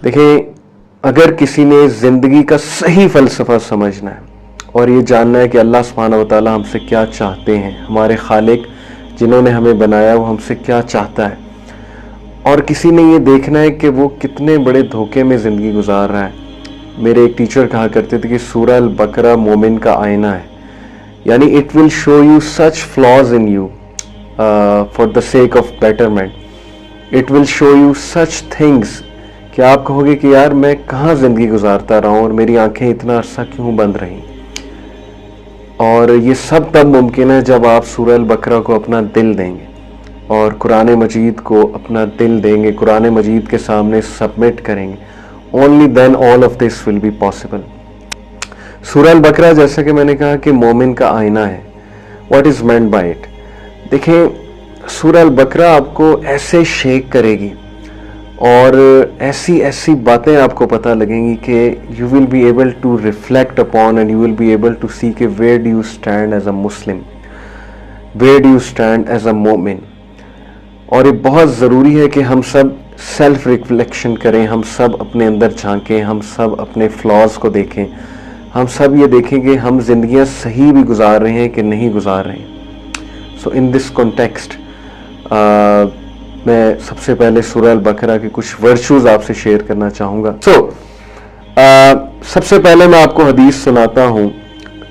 دیکھیں اگر کسی نے زندگی کا صحیح فلسفہ سمجھنا ہے اور یہ جاننا ہے کہ اللہ سبحانہ و تعالیٰ ہم سے کیا چاہتے ہیں، ہمارے خالق جنہوں نے ہمیں بنایا وہ ہم سے کیا چاہتا ہے، اور کسی نے یہ دیکھنا ہے کہ وہ کتنے بڑے دھوکے میں زندگی گزار رہا ہے. میرے ایک ٹیچر کہا کرتے تھے کہ سورہ البقرہ مومن کا آئینہ ہے، یعنی it will show you such flaws in you for the sake of betterment. It will show you such things کہ آپ کہو گے کہ یار میں کہاں زندگی گزارتا رہا ہوں اور میری آنکھیں اتنا عرصہ کیوں بند رہیں. اور یہ سب تب ممکن ہے جب آپ سورہ البقرہ کو اپنا دل دیں گے اور قرآن مجید کو اپنا دل دیں گے، قرآن مجید کے سامنے سبمٹ کریں گے. only then all of this will be possible. سورہ البقرہ جیسا کہ میں نے کہا کہ مومن کا آئینہ ہے. what is meant by it؟ دیکھیں سورہ البقرہ آپ کو ایسے شیک کرے گی اور ایسی باتیں آپ کو پتہ لگیں گی کہ you will be able to reflect upon and you will be able to see کہ where do you stand as a Muslim, where do you stand as a مومن. اور یہ بہت ضروری ہے کہ ہم سب سیلف ریفلیکشن کریں، ہم سب اپنے اندر جھانکیں، ہم سب اپنے فلاز کو دیکھیں، ہم سب یہ دیکھیں کہ ہم زندگیاں صحیح بھی گزار رہے ہیں کہ نہیں گزار رہے ہیں. سو ان دس کانٹیکسٹ میں سب سے پہلے سورہ البقرہ کے کچھ ورچوز آپ سے شیئر کرنا چاہوں گا. سب سے پہلے میں آپ کو حدیث سناتا ہوں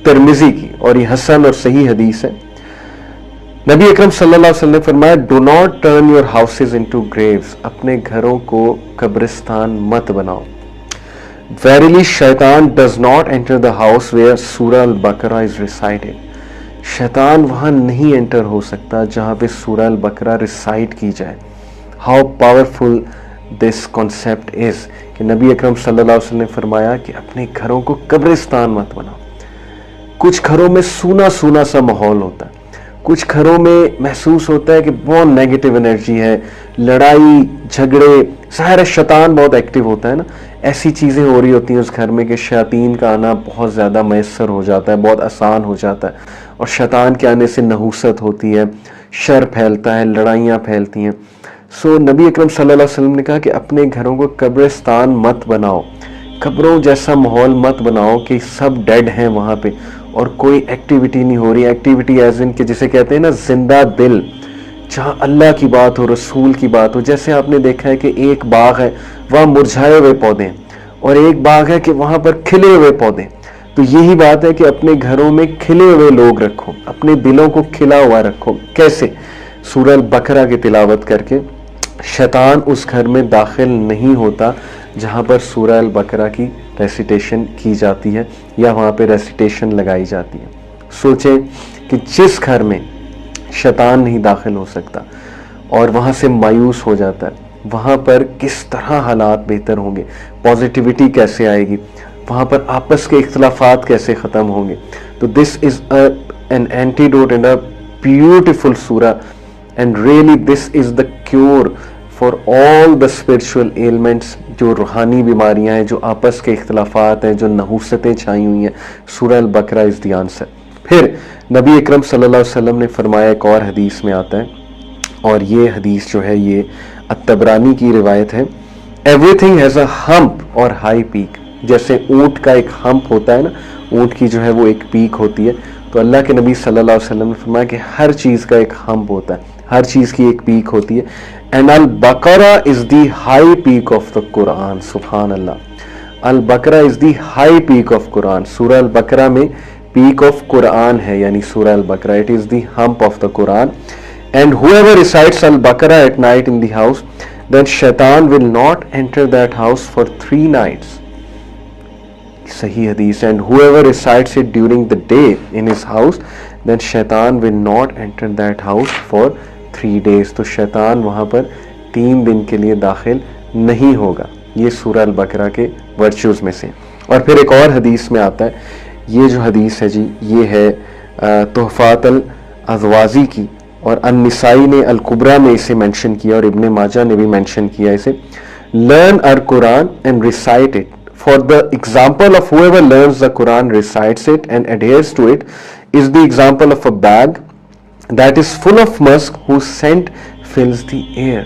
ترمذی کی، اور یہ حسن اور صحیح حدیث ہے. نبی اکرم صلی اللہ علیہ وسلم نے فرمایا do not turn your houses into graves, اپنے گھروں کو قبرستان مت بناؤ. ویریلی شیطان does not enter the house where سورہ البقرہ از ریسائٹڈ. شیطان وہاں نہیں انٹر ہو سکتا جہاں پہ سورہ البقرہ ریسائٹ کی جائے. How powerful this concept is کہ نبی اکرم صلی اللہ علیہ وسلم نے فرمایا کہ اپنے گھروں کو قبرستان مت بناؤ. کچھ گھروں میں سونا سونا سا ماحول ہوتا ہے، کچھ گھروں میں محسوس ہوتا ہے کہ بہت نیگیٹو انرجی ہے، لڑائی جھگڑے، ظاہر ہے شیطان بہت ایکٹیو ہوتا ہے نا. ایسی چیزیں ہو رہی ہوتی ہیں اس گھر میں کہ شیاطین کا آنا بہت زیادہ میسر ہو جاتا ہے، بہت آسان ہو جاتا ہے، اور شیطان کے آنے سے نحوست ہوتی ہے، شر پھیلتا ہے، لڑائیاں پھیلتی ہیں. سو نبی اکرم صلی اللہ علیہ وسلم نے کہا کہ اپنے گھروں کو قبرستان مت بناؤ، قبروں جیسا ماحول مت بناؤ کہ سب ڈیڈ ہیں وہاں پہ اور کوئی ایکٹیویٹی نہیں ہو رہی. ایکٹیویٹی ایز ان کہ جسے کہتے ہیں نا زندہ دل، جہاں اللہ کی بات ہو، رسول کی بات ہو. جیسے آپ نے دیکھا ہے کہ ایک باغ ہے وہاں مرجھائے ہوئے پودے ہیں، اور ایک باغ ہے کہ وہاں پر کھلے ہوئے پودے. تو یہی بات ہے کہ اپنے گھروں میں کھلے ہوئے لوگ رکھو، اپنے دلوں کو کھلا ہوا رکھو. کیسے؟ سورہ البقرہ کی تلاوت کر کے. شیطان اس گھر میں داخل نہیں ہوتا جہاں پر سورہ البقرہ کی ریسیٹیشن کی جاتی ہے یا وہاں پہ ریسیٹیشن لگائی جاتی ہے. سوچیں کہ جس گھر میں شیطان نہیں داخل ہو سکتا اور وہاں سے مایوس ہو جاتا ہے، وہاں پر کس طرح حالات بہتر ہوں گے، پازیٹیوٹی کیسے آئے گی، وہاں پر آپس کے اختلافات کیسے ختم ہوں گے. تو this is an antidote and a beautiful سورہ، and really this is the cure for all the spiritual elements. جو روحانی بیماریاں ہیں، جو آپس کے اختلافات ہیں، جو نحوستیں چھائی ہوئی ہیں، سورہ البقرہ از دی آنسر. پھر نبی اکرم صلی اللہ علیہ وسلم نے فرمایا، ایک اور حدیث میں آتا ہے، اور یہ حدیث جو ہے یہ الطبرانی کی روایت ہے. ایوری تھنگ ہیز اے ہمپ اور ہائی پیک. جیسے اونٹ کا ایک ہمپ ہوتا ہے نا، اونٹ کی جو ہے وہ ایک پیک ہوتی ہے، تو اللہ کے نبی صلی اللہ علیہ وسلم نے فرمایا کہ ہر چیز کا ایک ہمپ ہوتا ہے، ہر چیز کی ایک پیک ہوتی ہے. اینڈ البقرہ is the high peak of the قرآن. سبحان اللہ، البقرہ is the high peak of قرآن. سورہ البقرہ میں پیک آف قرآن ہے، یعنی سورہ البقرہ it is the hump of the قرآن. And whoever recites al-Baqarah at night in the house, then shaitan will not enter that house for 3 nights. صحیح حدیث. And whoever recites it during the day in his house, then shaitan will not enter that house for 3 days. تو شیطان وہاں پر 3 دن کے لیے داخل نہیں ہوگا. یہ سورہ البقرہ کے ورچوز میں سے. اور پھر ایک اور حدیث میں آتا ہے، یہ جو حدیث ہے جی یہ ہے تحفات الازوازی کی، اور النسائی نے الکبریٰ میں اسے مینشن کیا، اور ابن ماجہ نے بھی مینشن کیا اسے. Learn our Quran and recite it. For the example of whoever learns the Quran, recites it and adheres to it is the example of a bag that is full of musk whose scent fills the air.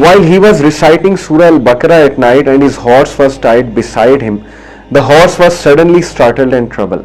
While he was reciting Surah Al-Baqarah at night and his horse was tied beside him, the horse was suddenly startled and troubled.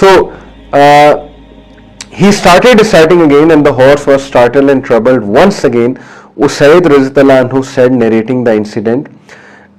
So he started reciting again and the horse was startled and troubled once again. Usayd radhiyallahu anhu said, narrating the incident,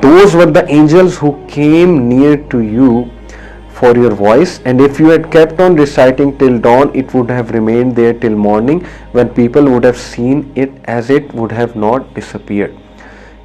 those were the angels who came near to you for your voice, and if you had kept on reciting till dawn, it would have remained there till morning, when people would have seen it as it would have not disappeared.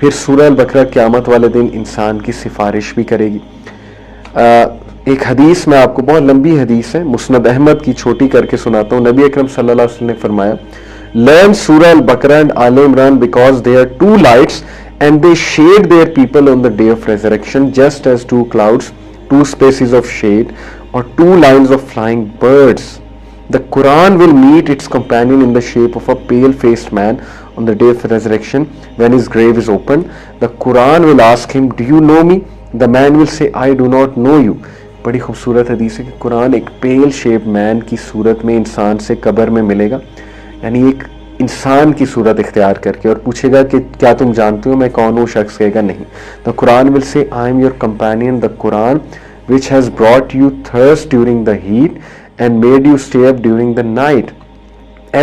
پھر سورہ البقرہ قیامت والے دن انسان کی سفارش بھی کرے گی. ایک حدیث میں آپ کو بہت لمبی حدیث ہے, مسند احمد کی چھوٹی کر کے سناتا ہوں. نبی اکرم صلی اللہ علیہ وسلم نے فرمایا, learn Surah Al-Baqarah and Al Imran because they are two lights and they shade their people on the day of resurrection just as two clouds, two spaces of shade or two lines of flying birds. The Quran will meet its companion in the shape of a pale-faced man on the day of resurrection when his grave is opened. The Quran will ask him, do you know me? The man will say, I do not know you. بڑی خوبصورت حدیث ہے کہ قرآن ایک پیل shape مین کی صورت میں انسان سے قبر میں ملے گا, یعنی ایک انسان کی صورت اختیار کر کے, اور پوچھے گا کہ کیا تم جانتے ہو میں کون ہوں؟ شخص کہے گا نہیں. The Quran will say, I am your companion, the Quran which has brought you thirst during the heat and made you stay up during the night.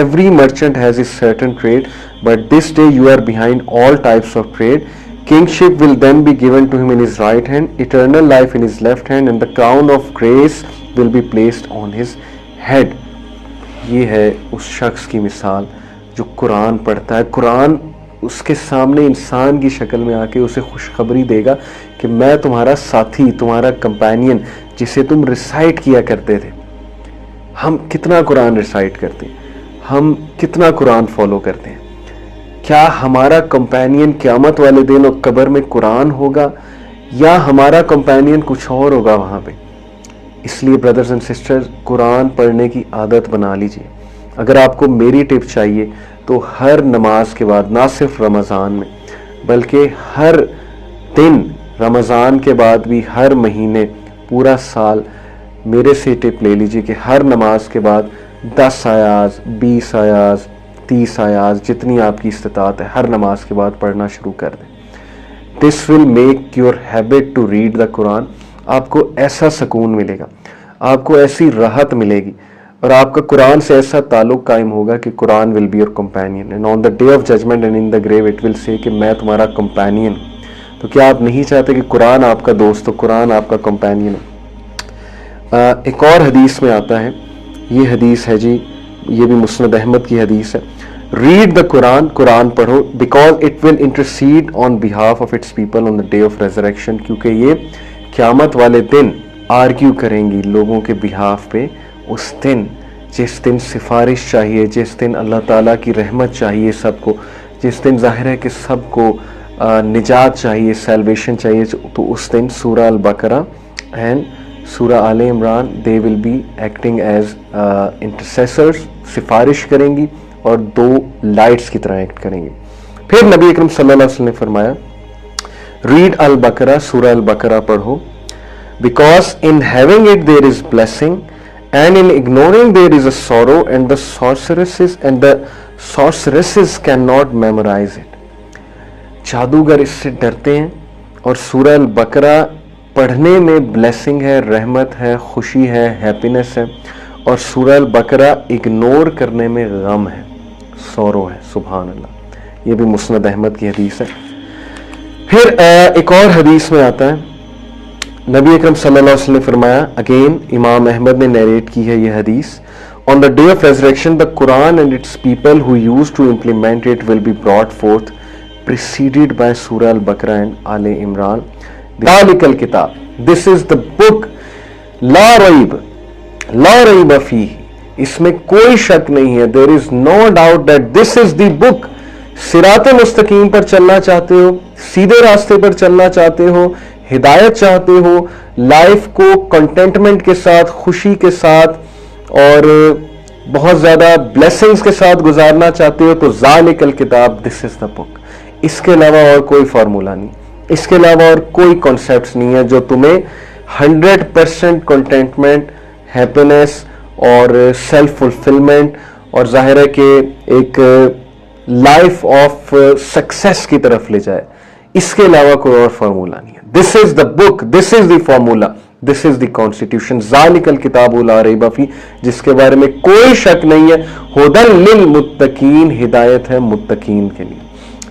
Every merchant has his certain trade, but this day you are behind all types of trade. Kingship will then be given to him in his right hand, eternal life in his left hand, and the crown of grace will be placed on his head. یہ ہے اس شخص کی مثال جو قرآن پڑھتا ہے. قرآن اس کے سامنے انسان کی شکل میں آ کے اسے خوشخبری دے گا کہ میں تمہارا ساتھی, تمہارا کمپینین, جسے تم ریسائٹ کیا کرتے تھے. ہم کتنا قرآن ریسائٹ کرتے ہیں, ہم کتنا قرآن فالو کرتے ہیں. کیا ہمارا کمپینین قیامت والے دن اور قبر میں قرآن ہوگا یا ہمارا کمپینین کچھ اور ہوگا وہاں پہ؟ اس لیے بردرز اینڈ سسٹرز, قرآن پڑھنے کی عادت بنا لیجئے. اگر آپ کو میری ٹپ چاہیے تو ہر نماز کے بعد, نہ صرف رمضان میں بلکہ ہر دن, رمضان کے بعد بھی ہر مہینے, پورا سال, میرے سے ٹپ لے لیجئے کہ ہر نماز کے بعد 10 آیات, 20 آیات, 30 آیات, جتنی آپ کی استطاعت ہے, ہر نماز کے بعد پڑھنا شروع کر دیں. This will make your habit to read the Quran. آپ کو ایسا سکون ملے گا, آپ کو ایسی راحت ملے گی, اور آپ کا قرآن سے ایسا تعلق قائم ہوگا کہ قرآن will be your companion and on the day of judgment and in the grave it will say کہ میں تمہارا companion ہوں. تو کیا آپ نہیں چاہتے کہ قرآن آپ کا دوست ہو, قرآن آپ کا companion ہو؟ ایک اور حدیث میں آتا ہے, یہ حدیث ہے جی, یہ بھی مسند احمد کی حدیث ہے. ریڈ دا قرآن, قرآن پڑھو, because it will intercede on behalf of its people on the day of resurrection, کیونکہ یہ قیامت والے دن آرگیو کریں گی لوگوں کے بہاف پہ. اس دن, جس دن سفارش چاہیے, جس دن اللہ تعالیٰ کی رحمت چاہیے سب کو, جس دن ظاہر ہے کہ سب کو نجات چاہیے, سیلویشن چاہیے, تو اس دن سورہ البقرہ اینڈ سورہ آل Imran they will be acting as intercessors, سفارش کریں گی اور 2 لائٹس کی طرح ایکٹ کریں گی. پھر نبی اکرم صلی اللہ علیہ وسلم نے فرمایا, ریڈ البقرہ, سورہ البقرہ پڑھو, because in having it there is blessing and in ignoring there is a sorrow and the sorceresses cannot memorize it. جادوگر اس سے ڈرتے ہیں, اور سورہ البقرہ پڑھنے میں بلیسنگ ہے, رحمت ہے, خوشی ہے, ہیپینس ہے, اور سورہ البقرہ اگنور کرنے میں غم ہے, سورو ہے. سبحان اللہ. یہ بھی مسند احمد کی حدیث ہے. پھر ایک اور حدیث میں آتا ہے, نبی اکرم صلی اللہ علیہ وسلم نے فرمایا, اگین امام احمد نے نیریٹ کی ہے یہ حدیث, on the day of resurrection the Quran and its people who used to implement it will be brought forth preceded by Surah Al-Baqarah and Al Imran. ذالک الکتاب, this is the book, لا ریب فیہ, اس میں کوئی شک نہیں ہے, there is no doubt that this is the book. صراط مستقیم پر چلنا چاہتے ہو, سیدھے راستے پر چلنا چاہتے ہو, ہدایت چاہتے ہو, لائف کو کنٹینٹمنٹ کے ساتھ, خوشی کے ساتھ اور بہت زیادہ بلیسنگز کے ساتھ گزارنا چاہتے ہو, تو ذالک الکتاب, this is the book. اس کے علاوہ اور کوئی فارمولا نہیں, اس کے علاوہ اور کوئی کانسیپٹس نہیں ہے جو تمہیں 100% کنٹینٹمنٹ, ہیپینس اور سیلف فلفلمنٹ اور ظاہر ہے کہ ایک لائف آف سکسیس کی طرف لے جائے. اس کے علاوہ کوئی اور فارمولا نہیں ہے. This is the book, this is the formula, this is the constitution. ذالک الکتاب لا ریب فیہ, جس کے بارے میں کوئی شک نہیں ہے. ھدی للمتقین, ہدایت ہے متقین کے لیے.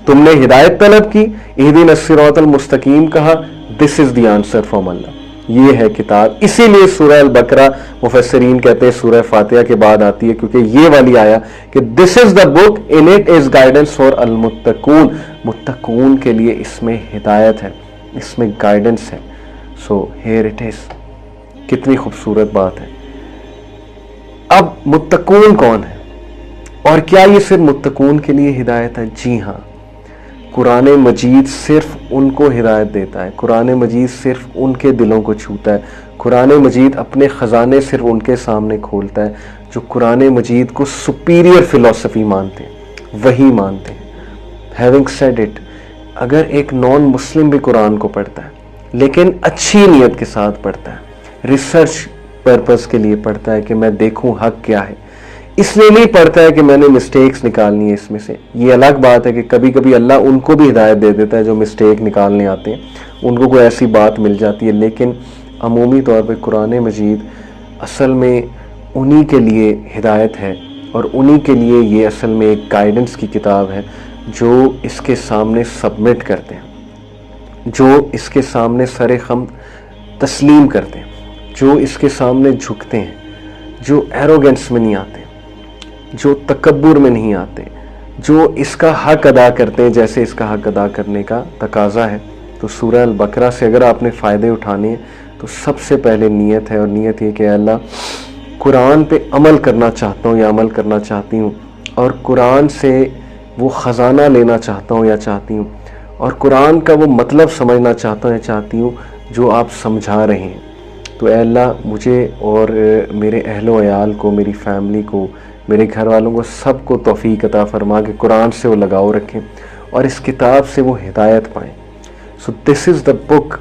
تم نے ہدایت طلب کی, اہدنا الصراط المستقیم کہا, دس از دی آنسر فرام اللہ. یہ ہے کتاب. اسی لیے سورہ البقرہ مفسرین کہتے ہیں سورہ فاتحہ کے بعد آتی ہے, کیونکہ یہ والی آیا کہ this is the book in it is guidance for المتقون, متقون کے لیے اس میں ہدایت ہے, اس میں گائیڈنس ہے. So here it is. کتنی خوبصورت بات ہے. اب متقون کون ہے اور کیا یہ صرف متقون کے لیے ہدایت ہے؟ جی ہاں, قرآن مجید صرف ان کو ہدایت دیتا ہے, قرآن مجید صرف ان کے دلوں کو چھوتا ہے, قرآن مجید اپنے خزانے صرف ان کے سامنے کھولتا ہے جو قرآن مجید کو سپیریئر فلسفی مانتے ہیں, وہی مانتے ہیں. ہیونگ سیڈ اٹ, اگر ایک نان مسلم بھی قرآن کو پڑھتا ہے لیکن اچھی نیت کے ساتھ پڑھتا ہے, ریسرچ پرپس کے لیے پڑھتا ہے کہ میں دیکھوں حق کیا ہے, اس لیے نہیں پڑھتا ہے کہ میں نے مسٹیکس نکالنی ہے اس میں سے. یہ الگ بات ہے کہ کبھی کبھی اللہ ان کو بھی ہدایت دے دیتا ہے جو مسٹیک نکالنے آتے ہیں, ان کو کوئی ایسی بات مل جاتی ہے, لیکن عمومی طور پہ قرآن مجید اصل میں انہی کے لیے ہدایت ہے اور انہی کے لیے یہ اصل میں ایک گائیڈنس کی کتاب ہے جو اس کے سامنے سبمٹ کرتے ہیں, جو اس کے سامنے سر خم تسلیم کرتے ہیں, جو اس کے سامنے جھکتے ہیں, جو ایروگنس میں نہیں آتے, جو تکبر میں نہیں آتے, جو اس کا حق ادا کرتے ہیں جیسے اس کا حق ادا کرنے کا تقاضا ہے. تو سورہ البقرہ سے اگر آپ نے فائدے اٹھانے ہیں تو سب سے پہلے نیت ہے, اور نیت یہ کہ اللہ قرآن پہ عمل کرنا چاہتا ہوں یا عمل کرنا چاہتی ہوں, اور قرآن سے وہ خزانہ لینا چاہتا ہوں یا چاہتی ہوں, اور قرآن کا وہ مطلب سمجھنا چاہتا ہوں یا چاہتی ہوں جو آپ سمجھا رہے ہیں. تو اے اللہ مجھے اور میرے اہل و عیال کو, میری فیملی کو, میرے گھر والوں کو, سب کو توفیق عطا فرما کہ قرآن سے وہ لگاؤ رکھیں اور اس کتاب سے وہ ہدایت پائیں. سو دس از دا بک